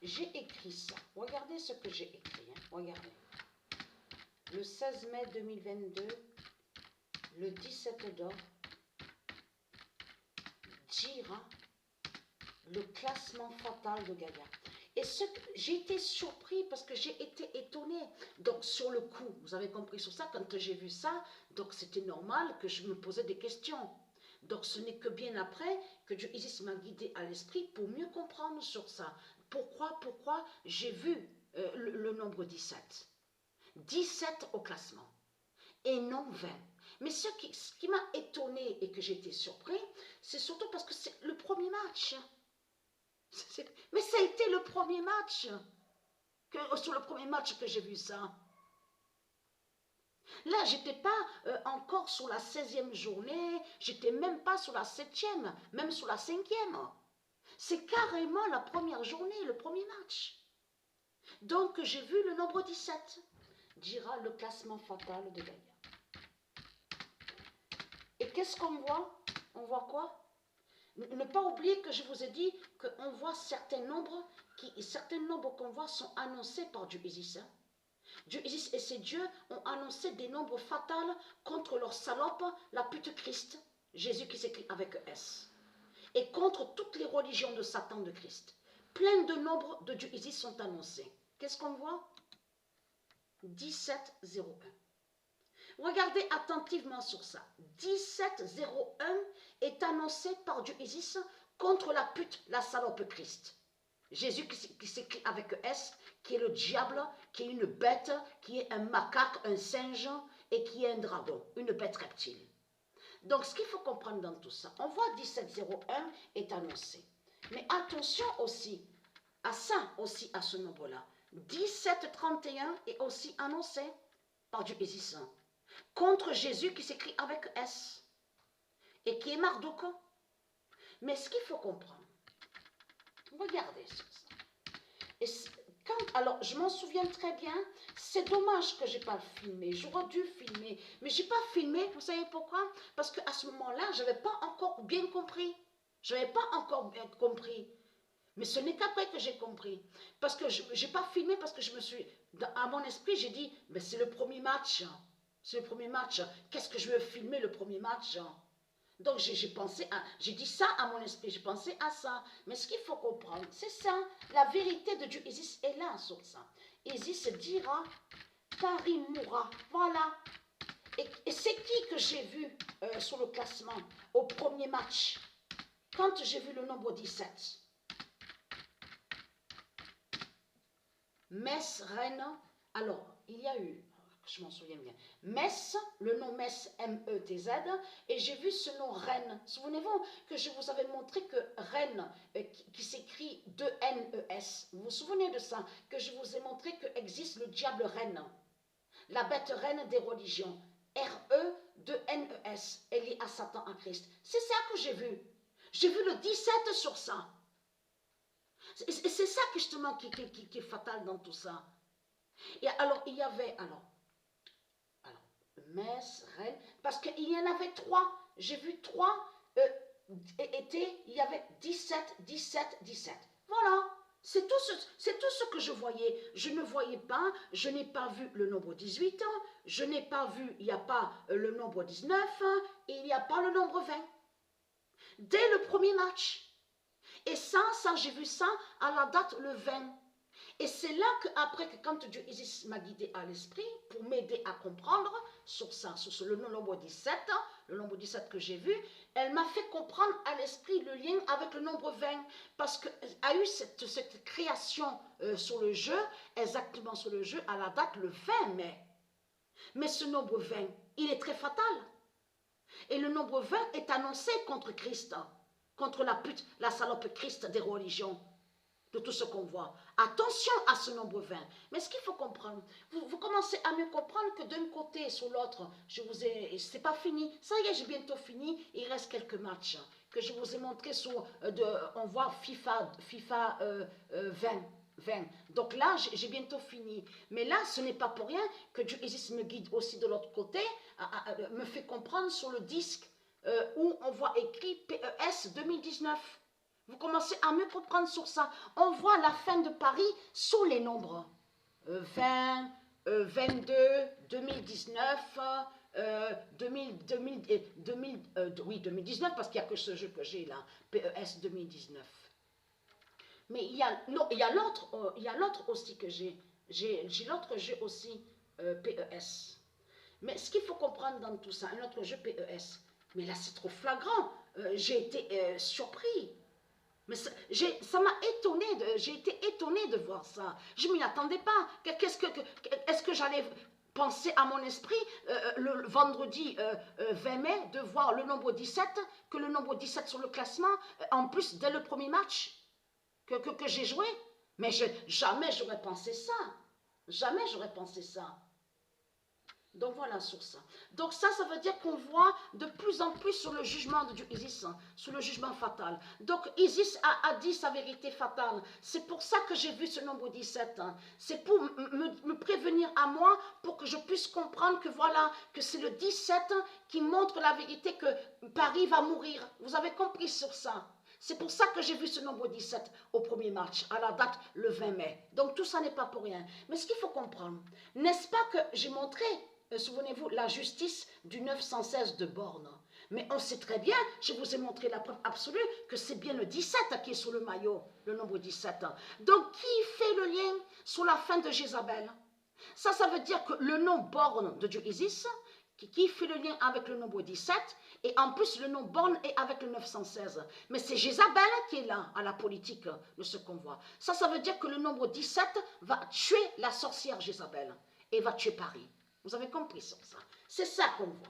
j'ai écrit ça. Regardez ce que j'ai écrit. Hein. Regardez. Le 16 mai 2022, le 17 d'or, dira le classement fatal de Gaïa. Et j'ai été surpris parce que j'ai été étonnée. Donc sur le coup, vous avez compris sur ça, quand j'ai vu ça, donc c'était normal que je me posais des questions. Donc ce n'est que bien après que Dieu Isis m'a guidé à l'esprit pour mieux comprendre sur ça. Pourquoi j'ai vu le nombre 17. 17 au classement et non 20. Mais ce qui m'a étonné et que j'ai été surpris, c'est surtout parce que c'est le premier match. Mais ça a été le premier match, sur le premier match que j'ai vu ça. Là, je n'étais pas encore sur la 16e journée, j'étais même pas sur la 7e, même sur la 5e. C'est carrément la première journée, le premier match. Donc, j'ai vu le nombre 17, dira le classement fatal de Gaïa. Et qu'est-ce qu'on voit? On voit quoi? Ne pas oublier que je vous ai dit qu'on voit certains nombres qu'on voit sont annoncés par Dieu Isis. Hein? Dieu Isis et ses dieux ont annoncé des nombres fatals contre leur salope, la pute Christ, Jésus qui s'écrit avec S, et contre toutes les religions de Satan de Christ. Plein de nombres de Dieu Isis sont annoncés. Qu'est-ce qu'on voit? 1701. Regardez attentivement sur ça. 1701 est annoncé par Dieu Isis contre la pute, la salope Christ. Jésus qui s'écrit avec S, qui est le diable, qui est une bête, qui est un macaque, un singe et qui est un dragon, une bête reptile. Donc ce qu'il faut comprendre dans tout ça, on voit 1701 est annoncé. Mais attention aussi à ça, aussi à ce nombre-là. 1731 est aussi annoncé par Dieu Isis contre Jésus qui s'écrit avec S et qui est Marduk. Mais ce qu'il faut comprendre, regardez sur ça. Et alors, je m'en souviens très bien, c'est dommage que je n'ai pas filmé, j'aurais dû filmer, mais je n'ai pas filmé, vous savez pourquoi? Parce qu'à ce moment-là, je n'avais pas encore bien compris. Je n'avais pas encore bien compris. Mais ce n'est qu'après que j'ai compris. Parce que je n'ai pas filmé, parce que je me suis, à mon esprit, j'ai dit, mais c'est le premier match. C'est le premier match. Qu'est-ce que je veux filmer le premier match? Donc j'ai dit ça à mon esprit, j'ai pensé à ça. Mais ce qu'il faut comprendre, c'est ça. La vérité de Dieu Isis est là sur ça. Isis dira, Tari mourra. Voilà. Et c'est qui que j'ai vu sur le classement au premier match? Quand j'ai vu le nombre 17. Metz, Rennes. Alors, il y a eu, je m'en souviens bien, Metz, le nom Metz, M-E-T-Z, et j'ai vu ce nom Rennes. Souvenez-vous que je vous avais montré que Rennes, qui s'écrit 2-N-E-S, vous vous souvenez de ça? Que je vous ai montré qu'existe le diable Rennes, la bête reine des religions, R-E-2-N-E-S, elle est à Satan en Christ. C'est ça que j'ai vu. J'ai vu le 17 sur ça. C'est ça justement qui est fatal dans tout ça. Et alors, il y avait, Metz, Rennes, parce qu'il y en avait 3. J'ai vu 3 il y avait 17, 17, 17. Voilà, c'est tout ce que je voyais. Je ne voyais pas, je n'ai pas vu le nombre 18, je n'ai pas vu, il n'y a pas le nombre 19, et il n'y a pas le nombre 20. Dès le premier match. Et ça j'ai vu ça à la date le 20. Et c'est là qu'après, quand Dieu Isis m'a guidé à l'esprit pour m'aider à comprendre sur ça, sur le nombre 17, le nombre 17 que j'ai vu, elle m'a fait comprendre à l'esprit le lien avec le nombre 20. Parce qu'il y a eu cette création sur le jeu, exactement sur le jeu, à la date le 20 mai. Mais ce nombre 20, il est très fatal. Et le nombre 20 est annoncé contre Christ, contre la pute, la salope Christ des religions, de tout ce qu'on voit. Attention à ce nombre 20. Mais ce qu'il faut comprendre, vous commencez à mieux comprendre que d'un côté sur l'autre, c'est pas fini. Ça y est, j'ai bientôt fini. Il reste quelques matchs que je vous ai montré sur, on voit FIFA 20. Donc là, j'ai bientôt fini. Mais là, ce n'est pas pour rien que Dieu Isis me guide aussi de l'autre côté, me fait comprendre sur le disque où on voit écrit PES 2019. Vous commencez à mieux comprendre sur ça. On voit la fin de Paris sous les nombres. 20, 22, 2019, 2019, parce qu'il n'y a que ce jeu que j'ai là, PES 2019. Mais il y a, non, il y a l'autre aussi que j'ai. J'ai l'autre jeu aussi, PES. Mais ce qu'il faut comprendre dans tout ça, un autre jeu PES, mais là c'est trop flagrant. J'ai été surpris. Mais ça m'a étonné, j'ai été étonnée de voir ça. Je ne m'y attendais pas. Est-ce que j'allais penser à mon esprit le vendredi 20 mai de voir le nombre 17, que le nombre 17 sur le classement, en plus dès le premier match que j'ai joué? Mais jamais j'aurais pensé ça. Jamais j'aurais pensé ça. Donc voilà sur ça. Donc ça veut dire qu'on voit de plus en plus sur le jugement de Dieu Isis, sur le jugement fatal. Donc Isis a dit sa vérité fatale. C'est pour ça que j'ai vu ce nombre 17. C'est pour me prévenir à moi, pour que je puisse comprendre que voilà, que c'est le 17 qui montre la vérité que Paris va mourir. Vous avez compris sur ça? C'est pour ça que j'ai vu ce nombre 17 au premier match, à la date le 20 mai. Donc tout ça n'est pas pour rien. Mais ce qu'il faut comprendre, n'est-ce pas que j'ai montré, souvenez-vous, la justice du 916 de Borne. Mais on sait très bien, je vous ai montré la preuve absolue, que c'est bien le 17 qui est sur le maillot, le nombre 17. Donc qui fait le lien sur la fin de Jézabel? Ça veut dire que le nom Borne de Dieu Isis, qui fait le lien avec le nombre 17, et en plus le nom Borne est avec le 916. Mais c'est Jézabel qui est là, à la politique de ce convoi. Ça veut dire que le nombre 17 va tuer la sorcière Jézabel, et va tuer Paris. Vous avez compris ça? C'est ça qu'on voit.